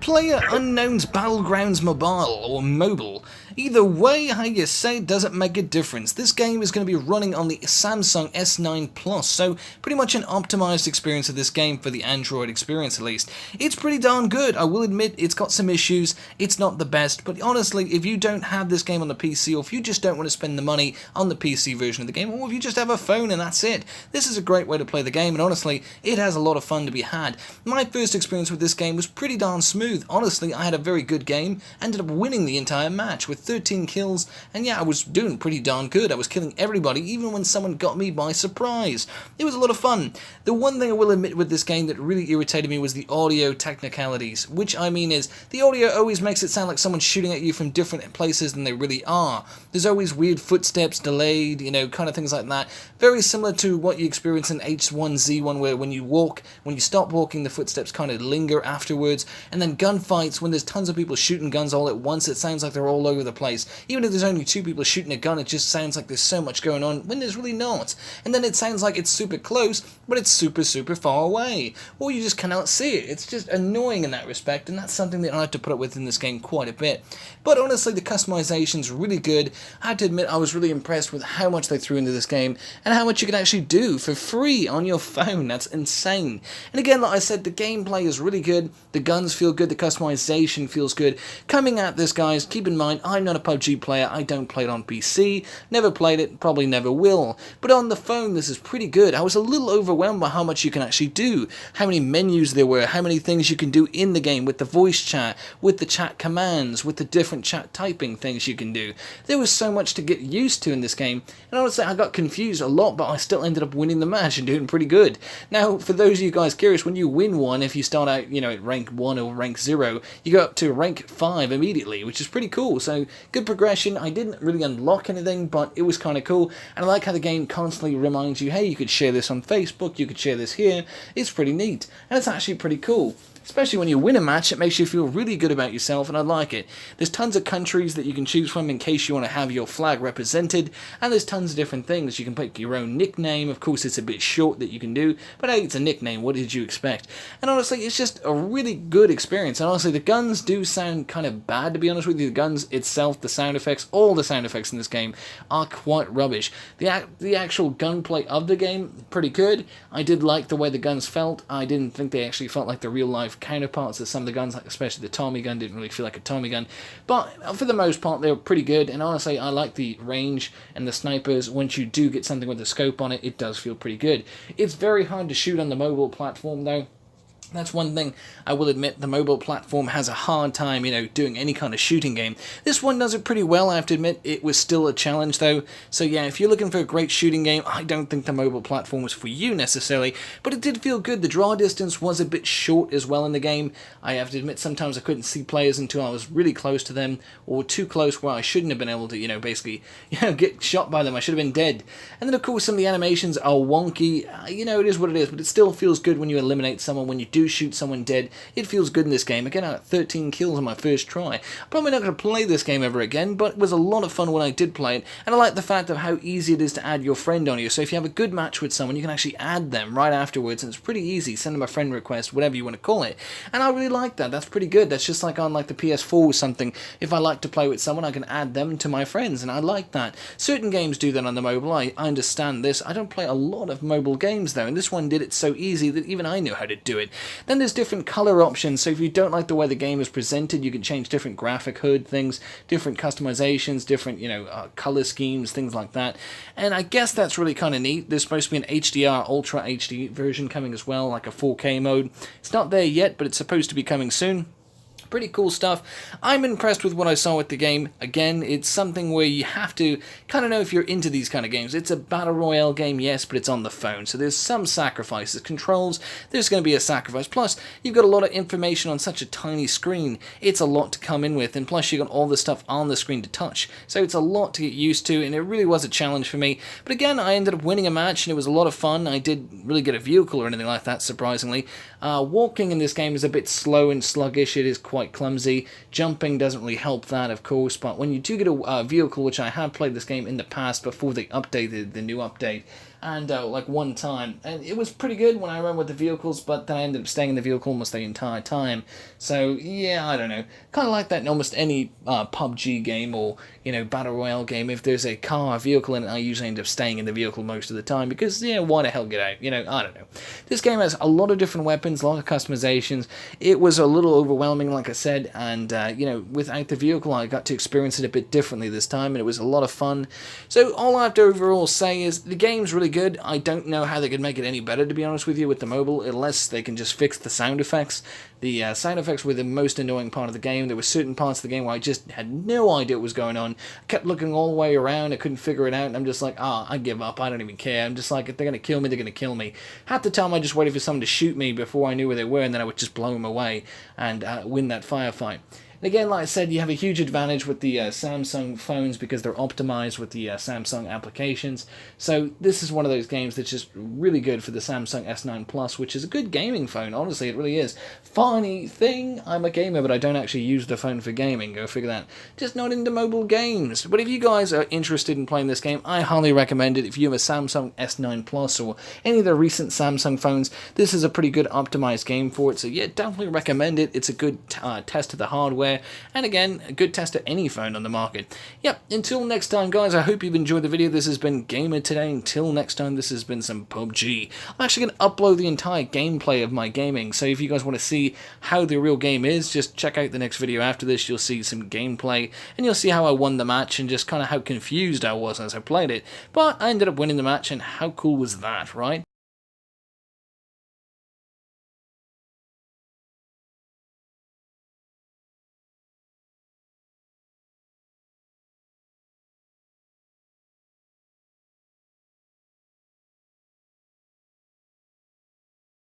Player Unknown's Battlegrounds Mobile, or Mobile. Either way, how you say it doesn't make a difference. This game is going to be running on the Samsung S9 Plus, so pretty much an optimized experience of this game for the Android experience at least. It's pretty darn good, I will admit it's got some issues, it's not the best, but honestly, if you don't have this game on the PC, or if you just don't want to spend the money on the PC version of the game, or if you just have a phone and that's it, this is a great way to play the game, and honestly, it has a lot of fun to be had. My first experience with this game was pretty darn smooth. Honestly, I had a very good game, ended up winning the entire match with 13 kills, and yeah, I was doing pretty darn good. I was killing everybody, even when someone got me by surprise. It was a lot of fun. The one thing I will admit with this game that really irritated me was the audio technicalities, which I mean is, the audio always makes it sound like someone's shooting at you from different places than they really are. There's always weird footsteps, delayed, you know, kind of things like that. Very similar to what you experience in H1Z1, where when you walk, when you stop walking, the footsteps kind of linger afterwards, and then gunfights, when there's tons of people shooting guns all at once, it sounds like they're all over the place. Even if there's only two people shooting a gun, it just sounds like there's so much going on, when there's really not. And then it sounds like it's super close, but it's super far away. Or you just cannot see it. It's just annoying in that respect, and that's something that I have to put up with in this game quite a bit. But honestly, the customization's really good. I have to admit, I was really impressed with how much they threw into this game, and how much you can actually do for free on your phone. That's insane. And again, like I said, the gameplay is really good, the guns feel good, the customization feels good. Coming at this, guys, keep in mind, I'm not a PUBG player, I don't play it on PC, never played it, probably never will. But on the phone, this is pretty good. I was a little overwhelmed by how much you can actually do, how many menus there were, how many things you can do in the game with the voice chat, with the chat commands, with the different chat typing things you can do. There was so much to get used to in this game, and honestly, I got confused a lot, but I still ended up winning the match and doing pretty good. Now, for those of you guys curious, when you win one, if you start out, you know, at rank 1 or rank 0, you go up to rank 5 immediately, which is pretty cool. So, good progression. I didn't really unlock anything, but it was kind of cool, and I like how the game constantly reminds you, hey, you could share this on Facebook, you could share this here. It's pretty neat, and it's actually pretty cool. Especially when you win a match, it makes you feel really good about yourself, and I like it. There's tons of countries that you can choose from in case you want to have your flag represented, and there's tons of different things. You can pick your own nickname. Of course, it's a bit short that you can do, but hey, it's a nickname. What did you expect? And honestly, it's just a really good experience. And honestly, the guns do sound kind of bad, to be honest with you. The guns itself, the sound effects, all the sound effects in this game are quite rubbish. The actual gunplay of the game, pretty good. I did like the way the guns felt. I didn't think they actually felt like the real life counterparts of some of the guns, like especially the Tommy gun didn't really feel like a Tommy gun, but for the most part they were pretty good. And honestly, I like the range and the snipers. Once you do get something with a scope on it, it does feel pretty good. It's very hard to shoot on the mobile platform though. That's one thing I will admit, the mobile platform has a hard time, you know, doing any kind of shooting game. This one does it pretty well, I have to admit. It was still a challenge though. So yeah, if you're looking for a great shooting game, I don't think the mobile platform was for you necessarily, but it did feel good. The draw distance was a bit short as well in the game. I have to admit, sometimes I couldn't see players until I was really close to them, or too close where I shouldn't have been able to, you know, basically, you know, get shot by them. I should have been dead. And then of course some of the animations are wonky. You know, it is what it is, but it still feels good when you eliminate someone, when you do shoot someone dead. It feels good in this game. Again, I got 13 kills on my first try. Probably not going to play this game ever again, but it was a lot of fun when I did play it, and I like the fact of how easy it is to add your friend on you. So if you have a good match with someone, you can actually add them right afterwards, and it's pretty easy. Send them a friend request, whatever you want to call it. And I really like that. That's pretty good. That's just like on like the PS4 or something. If I like to play with someone, I can add them to my friends, and I like that. Certain games do that on the mobile. I understand this. I don't play a lot of mobile games though, and this one did it so easy that even I knew how to do it. Then there's different color options, so if you don't like the way the game is presented, you can change different graphic HUD things, different customizations, different, you know, color schemes, things like that. And I guess that's really kind of neat. There's supposed to be an HDR Ultra HD version coming as well, like a 4K mode. It's not there yet, but it's supposed to be coming soon. Pretty cool stuff. I'm impressed with what I saw with the game. Again, it's something where you have to kind of know if you're into these kind of games. It's a battle royale game, yes, but it's on the phone, so there's some sacrifices. Controls, there's going to be a sacrifice. Plus, you've got a lot of information on such a tiny screen. It's a lot to come in with, and plus you've got all the stuff on the screen to touch. So it's a lot to get used to, and it really was a challenge for me. But again, I ended up winning a match, and it was a lot of fun. I didn't really get a vehicle or anything like that, surprisingly. Walking in this game is a bit slow and sluggish. It is quite clumsy. Jumping doesn't really help that, of course, but when you do get a vehicle, which I have played this game in the past before they updated the new update, and like one time, and it was pretty good when I ran with the vehicles, but then I ended up staying in the vehicle almost the entire time. So yeah, I don't know, kind of like that in almost any PUBG game or battle royale game. If there's a car, vehicle in it, I usually end up staying in the vehicle most of the time because why the hell get out? I don't know. This game has a lot of different weapons, a lot of customizations. It was a little overwhelming, like I said, and without the vehicle, I got to experience it a bit differently this time, and it was a lot of fun. So all I have to overall say is the game's really good. I don't know how they could make it any better, to be honest with you, with the mobile, unless they can just fix the sound effects. The sound effects were the most annoying part of the game. There were certain parts of the game where I just had no idea what was going on. I kept looking all the way around. I couldn't figure it out, and I'm just like, I give up. I don't even care. I'm just like, if they're going to kill me, they're going to kill me. Half the time I just waited for someone to shoot me before I knew where they were, and then I would just blow them away and win that firefight. And again, like I said, you have a huge advantage with the Samsung phones because they're optimized with the Samsung applications. So this is one of those games that's just really good for the Samsung S9 Plus, which is a good gaming phone. Honestly, it really is. Funny thing, I'm a gamer, but I don't actually use the phone for gaming. Go figure that. Just not into mobile games. But if you guys are interested in playing this game, I highly recommend it. If you have a Samsung S9 Plus or any of the recent Samsung phones, this is a pretty good optimized game for it. So yeah, definitely recommend it. It's a good test of the hardware. And again, a good test of any phone on the market. Yep, until next time, guys, I hope you've enjoyed the video. This has been Gamer Today. Until next time, this has been some PUBG. I'm actually going to upload the entire gameplay of my gaming, so if you guys want to see how the real game is, just check out the next video after this. You'll see some gameplay, and you'll see how I won the match, and just kind of how confused I was as I played it. But I ended up winning the match, and how cool was that, right?